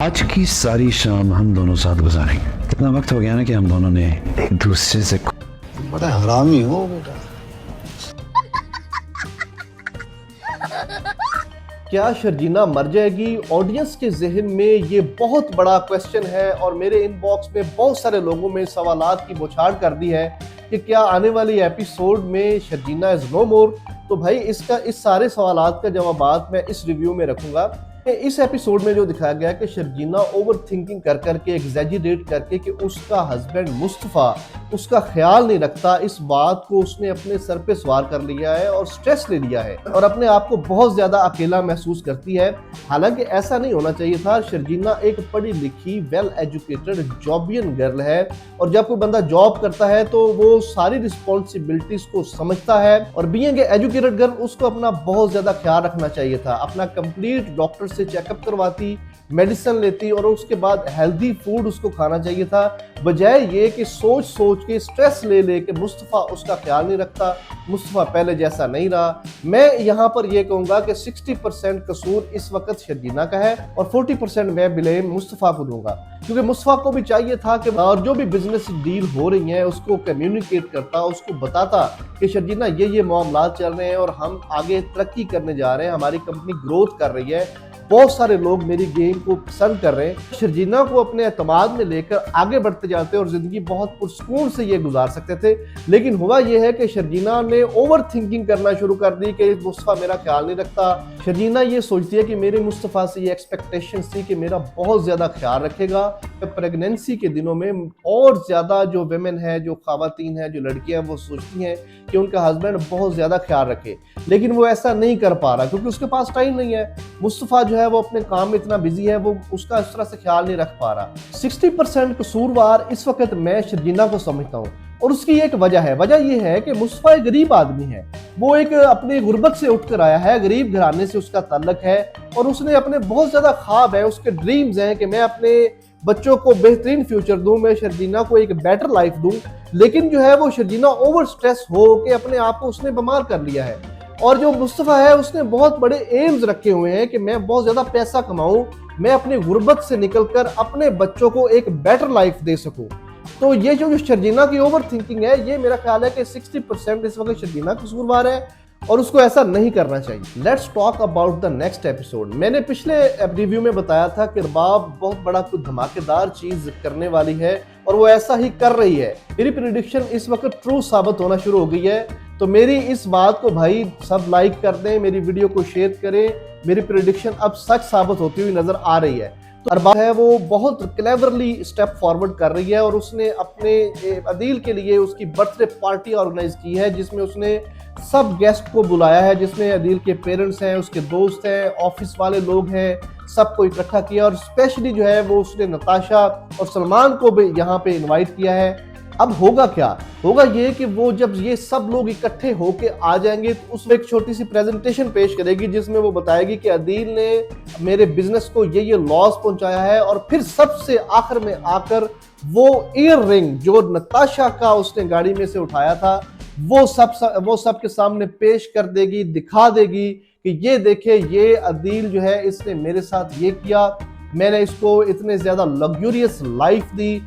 आज की सारी शाम हम दोनों साथ गुजारेंगे। कितना वक्त हो गया ना कि हम दोनों ने एक दूसरे से बड़ा हरामी हो बेटा। क्या शर्जीना मर जाएगी? ऑडियंस के जहन में ये बहुत बड़ा क्वेश्चन है और मेरे इनबॉक्स में बहुत सारे लोगों में सवालात की बौछार कर दी है कि क्या आने वाली एपिसोड में शर्जीना इज नो मोर। तो भाई इस सारे सवालात का जवाब मैं इस रिव्यू में रखूंगा। इस एपिसोड में जो दिखाया गया कि शर्जीना ओवर थिंकिंग कर करके एग्जैजरेट करके कि उसका हस्बैंड मुस्तफ़ा उसका ख्याल नहीं रखता, इस बात को उसने अपने सर पे सवार कर लिया है और स्ट्रेस ले लिया है और अपने आप को बहुत ज्यादा अकेला महसूस करती है। हालांकि ऐसा नहीं होना चाहिए था। शर्जीना एक पढ़ी लिखी वेल एजुकेटेड जॉबियन गर्ल है और जब कोई बंदा जॉब करता है तो वो सारी रिस्पॉन्सिबिलिटीज को समझता है और बीइंग एजुकेटेड गर्ल उसको अपना बहुत ज्यादा ख्याल रखना चाहिए था। अपना कंप्लीट डॉक्टर से चेकअप करवाती, मेडिसिन लेती और उसके बाद हेल्दी फूड उसको खाना चाहिए था, बजाय ये कि सोच सोच के स्ट्रेस ले ले के मुस्तफ़ा उसका ख्याल नहीं रखता, मुस्तफ़ा पहले जैसा नहीं रहा। मैं यहाँ पर ये कहूँगा कि 60% कसूर इस वक्त शर्जीना का है और 40% मैं ब्लेम मुस्तफ़ा को दूंगा, क्योंकि मुस्तफ़ा को भी चाहिए था कि और जो भी बिजनेस डील हो रही है उसको कम्युनिकेट करता, उसको बताता कि शर्जीना ये मामला चल रहे हैं और हम आगे तरक्की करने जा रहे हैं, हमारी कंपनी ग्रोथ कर रही है, बहुत सारे लोग मेरी गेम को पसंद कर रहे हैं। शर्जीना को अपने एतमाद में लेकर आगे बढ़ते जाते और जिंदगी बहुत पुरसकून से ये गुजार सकते थे। लेकिन हुआ ये है कि शर्जीना ने ओवर थिंकिंग करना शुरू कर दी कि मुस्तफ़ा मेरा ख्याल नहीं रखता। शर्जीना ये सोचती है कि मेरे मुस्तफ़ा से ये एक्सपेक्टेशन थी कि मेरा बहुत ज्यादा ख्याल रखेगा। प्रेगनेंसी के दिनों में और ज्यादा जो वेमेन है, जो खवातीन है, जो लड़कियां, वो सोचती हैं कि उनका हस्बैंड बहुत ज्यादा ख्याल रखे, लेकिन वो ऐसा नहीं कर पा रहा क्योंकि उसके पास टाइम नहीं है। मुस्तफ़ा जो है वो अपने काम में इतना बिजी है, वो उसका इस तरह से ख्याल नहीं रख पा रहा। 60% कसूरवार इस वक्त मैं शर्जीना को समझता हूँ और उसकी एक वजह है। वजह यह है कि मुस्तफ़ा एक गरीब आदमी है, वो एक अपनी गुर्बत से उठकर आया है, गरीब घराने से उसका ताल्लुक है और उसने अपने बहुत ज्यादा ख्वाब है, उसके ड्रीम्स हैं कि मैं अपने बच्चों को बेहतरीन फ्यूचर दूं, मैं शर्जीना को एक बेटर लाइफ दूं। लेकिन जो है वो शर्जीना ओवर स्ट्रेस हो के अपने आप को उसने बीमार कर लिया है। और जो मुस्तफ़ा है उसने बहुत बड़े एम्स रखे हुए हैं कि मैं बहुत ज्यादा पैसा कमाऊं, मैं अपनी गुर्बत से निकलकर अपने बच्चों को एक बेटर लाइफ दे सकूं। तो ये जो शर्जीना की ओवर थिंकिंग है, ये मेरा ख्याल है कि 60% इस वक्त शर्जीना कसूरवार है और उसको ऐसा नहीं करना चाहिए। Let's talk about the next episode. मैंने पिछले रिव्यू में बताया था कि रबाब बहुत बड़ा कुछ धमाकेदार चीज करने वाली है और वो ऐसा ही कर रही है। मेरी प्रेडिक्शन इस वक्त ट्रू साबित होना शुरू हो गई है, तो मेरी इस बात को भाई सब लाइक कर दें, मेरी वीडियो को शेयर करें। मेरी प्रेडिक्शन अब सच साबित होती हुई नजर आ रही है। तो अरबाब है वो बहुत क्लेवरली स्टेप फॉरवर्ड कर रही है और उसने अपने अदील के लिए उसकी बर्थडे पार्टी ऑर्गेनाइज की है, जिसमें उसने सब गेस्ट को बुलाया है, जिसमें अदील के पेरेंट्स हैं, उसके दोस्त हैं, ऑफिस वाले लोग हैं, सबको इकट्ठा किया और स्पेशली जो है वो उसने नताशा और सलमान को भी यहाँ पे इनवाइट किया है। अब होगा क्या? होगा ये कि वो जब ये सब लोग इकट्ठे होके आ जाएंगे तो उसमें एक छोटी सी प्रेजेंटेशन पेश करेगी जिसमें वो बताएगी कि अदील ने मेरे बिजनेस को ये लॉस पहुंचाया है और फिर सबसे आखिर में आकर वो ईयर रिंग जो नताशा का उसने गाड़ी में से उठाया था वो सब के सामने पेश कर देगी, दिखा देगी कि ये देखे, ये अदील जो है इसने मेरे साथ ये किया, मैंने इसको इतने ज्यादा लग्जूरियस लाइफ दी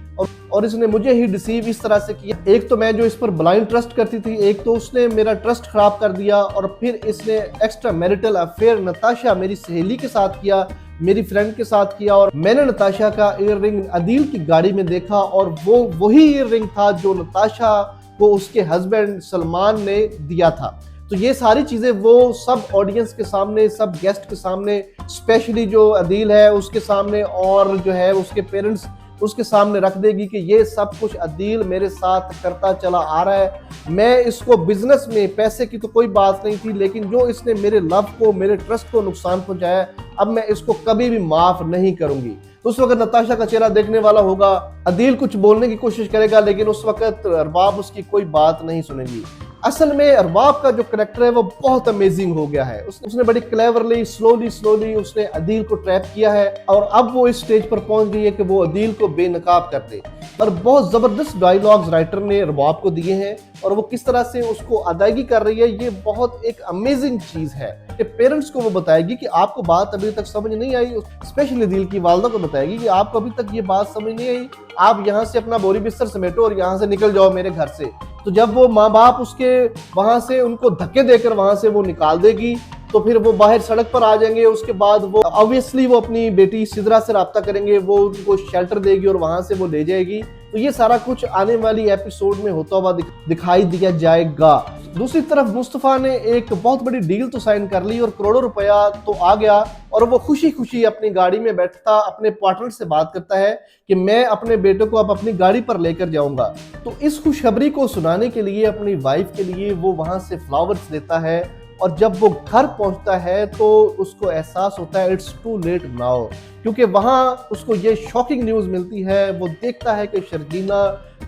और इसने मुझे ही डिसीव इस तरह से किया। एक तो मैं जो इस पर ब्लाइंड ट्रस्ट करती थी, एक तो उसने मेरा ट्रस्ट खराब कर दिया और फिर इसने एक्स्ट्रा मैरिटल अफेयर नताशा मेरी सहेली के साथ किया, मेरी फ्रेंड के साथ किया और मैंने नताशा का ईयर रिंग अदील की गाड़ी में देखा और वो वही ईयर रिंग था जो नताशा को उसके हस्बैंड सलमान ने दिया था। तो ये सारी चीजें वो सब ऑडियंस के सामने, सब गेस्ट के सामने, स्पेशली जो अदील है उसके सामने और जो है उसके पेरेंट्स उसके सामने रख देगी कि ये सब कुछ अदील मेरे साथ करता चला आ रहा है। मैं इसको बिजनेस में पैसे की तो कोई बात नहीं थी, लेकिन जो इसने मेरे लव को, मेरे ट्रस्ट को नुकसान पहुंचाया, अब मैं इसको कभी भी माफ नहीं करूंगी। तो उस वक्त नताशा का चेहरा देखने वाला होगा, अदील कुछ बोलने की कोशिश करेगा लेकिन उस वक्त अरबाब उसकी कोई बात नहीं सुनेगी। असल में अरबाब का जो करेक्टर है वो बहुत अमेजिंग हो गया है। उसने बड़ी क्लेवरली स्लोली उसने अदील को ट्रैप किया है और अब वो इस स्टेज पर पहुंच गई है कि वो अदील को बेनकाब कर दे। पर बहुत जबरदस्त डायलॉग्स राइटर ने अरबाब को दिए हैं और वो किस तरह से उसको अदायगी कर रही है, ये बहुत एक अमेजिंग चीज है। उसके पेरेंट्स को वो बताएगी कि आपको बात अभी तक समझ नहीं आई, स्पेशली दिल की वालदा को बताएगी कि आपको अभी तक ये बात समझ नहीं आई, आप यहाँ से अपना बोरी बिस्तर समेटो और यहाँ से निकल जाओ मेरे घर से। तो जब वो माँ बाप उसके वहां से उनको धक्के देकर वहां से वो निकाल देगी तो फिर वो बाहर सड़क पर आ जाएंगे। उसके बाद वो ऑब्वियसली वो अपनी बेटी सिद्रा से राब्ता करेंगे, वो उनको शेल्टर देगी और वहां से वो ले जाएगी। तो ये सारा कुछ आने वाली एपिसोड में होता हुआ दिखाई दिया जाएगा। दूसरी तरफ मुस्तफा ने एक बहुत बड़ी डील तो साइन कर ली और करोड़ों रुपया तो आ गया और वो खुशी खुशी अपनी गाड़ी में बैठता अपने पार्टनर से बात करता है कि मैं अपने बेटे को अब अपनी गाड़ी पर लेकर जाऊंगा। तो इस खुशखबरी को सुनाने के लिए अपनी वाइफ के लिए वो वहां से फ्लावर्स देता है और जब वो घर पहुंचता है तो उसको एहसास होता है इट्स टू लेट नाउ, क्योंकि वहां उसको ये शॉकिंग न्यूज मिलती है। वो देखता है कि शर्जीना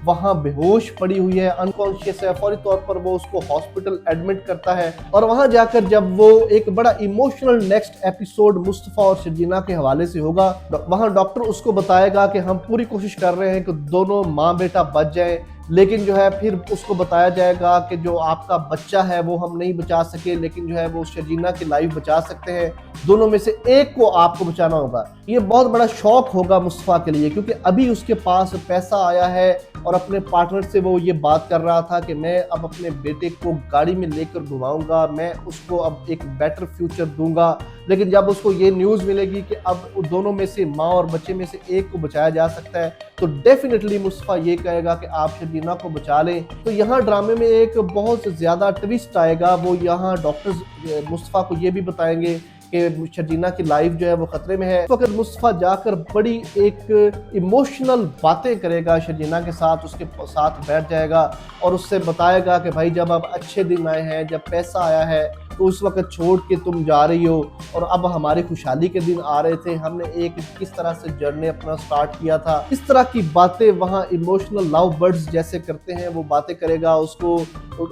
वहां बेहोश पड़ी हुई है, अनकॉन्शियस है। फौरी तौर पर वो उसको हॉस्पिटल एडमिट करता है और वहां जाकर जब वो एक बड़ा इमोशनल नेक्स्ट एपिसोड मुस्तफा और शर्जीना के हवाले से होगा, वहां डॉक्टर उसको बताएगा कि हम पूरी कोशिश कर रहे हैं कि दोनों माँ बेटा बच जाएं, लेकिन जो है फिर उसको बताया जाएगा कि जो आपका बच्चा है वो हम नहीं बचा सके, लेकिन जो है वो शर्जीना की लाइफ बचा सकते हैं। दोनों में से एक को आपको बचाना होगा। ये बहुत बड़ा शौक होगा मुस्तफा के लिए, क्योंकि अभी उसके पास पैसा आया है और अपने पार्टनर से वो ये बात कर रहा था कि मैं अब अपने बेटे को गाड़ी में लेकर घुमाऊंगा, मैं उसको अब एक बेटर फ्यूचर दूंगा। लेकिन जब उसको ये न्यूज़ मिलेगी कि अब दोनों में से माँ और बच्चे में से एक को बचाया जा सकता है, तो डेफिनेटली मुस्तफा ये कहेगा कि आप शर्जीना को बचा लें। तो यहाँ ड्रामे में एक बहुत ज़्यादा ट्विस्ट आएगा। वो यहाँ डॉक्टर्स मुस्तफा को ये भी बताएंगे कि शर्जीना की लाइफ जो है वो खतरे में है। तो अगर मुस्तफा जाकर बड़ी एक इमोशनल बातें करेगा शर्जीना के साथ, उसके साथ बैठ जाएगा और उससे बताएगा कि भाई जब अब अच्छे दिन आए हैं, जब पैसा आया है, तो उस वक्त छोड़ के तुम जा रही हो और अब हमारी खुशहाली के दिन आ रहे थे, हमने एक किस तरह से जर्नी अपना स्टार्ट किया था। इस तरह की बातें वहाँ इमोशनल लव बर्ड्स जैसे करते हैं वो बातें करेगा उसको,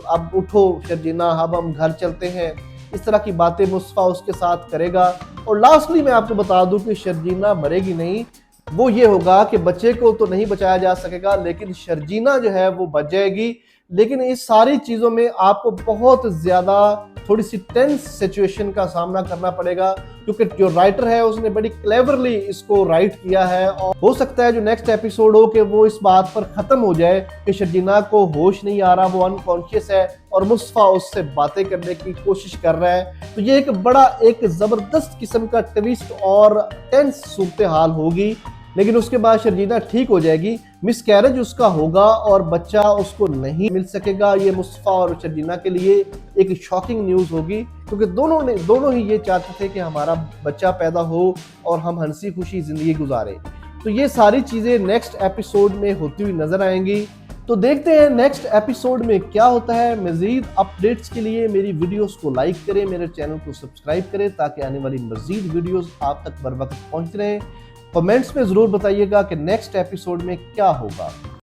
अब उठो शर्जीना अब हम घर चलते हैं। इस तरह की बातें मुस्तफा उसके साथ करेगा। और लास्टली मैं आपको बता दूं कि शर्जीना मरेगी नहीं। वो ये होगा कि बच्चे को तो नहीं बचाया जा सकेगा, लेकिन शर्जीना जो है वो बच जाएगी। लेकिन इस सारी चीज़ों में आपको बहुत ज़्यादा थोड़ी सी टेंस सिचुएशन का सामना करना पड़ेगा, क्योंकि जो राइटर है उसने बड़ी क्लेवरली इसको राइट किया है। और हो सकता है जो नेक्स्ट एपिसोड हो कि वो इस बात पर ख़त्म हो जाए कि शर्जीना को होश नहीं आ रहा, वो अनकॉन्शियस है और मुस्तफा उससे बातें करने की कोशिश कर रहा है। तो ये एक बड़ा एक ज़बरदस्त किस्म का ट्विस्ट और टेंस सूरत हाल होगी। लेकिन उसके बाद शर्जीना ठीक हो जाएगी, मिसकैरेज उसका होगा और बच्चा उसको नहीं मिल सकेगा। ये मुस्तफा और शर्जीना के लिए एक शॉकिंग न्यूज़ होगी, क्योंकि दोनों ही ये चाहते थे कि हमारा बच्चा पैदा हो और हम हंसी खुशी ज़िंदगी गुजारें। तो ये सारी चीज़ें नेक्स्ट एपिसोड में होती हुई नजर आएंगी। तो देखते हैं नेक्स्ट एपिसोड में क्या होता है। मज़ीद अपडेट्स के लिए मेरी वीडियोस को लाइक करें, मेरे चैनल को सब्सक्राइब करें ताकि आने वाली मज़ीद वीडियोस आप तक बर वक्त पहुँच रहे। कमेंट्स में ज़रूर बताइएगा कि नेक्स्ट एपिसोड में क्या होगा।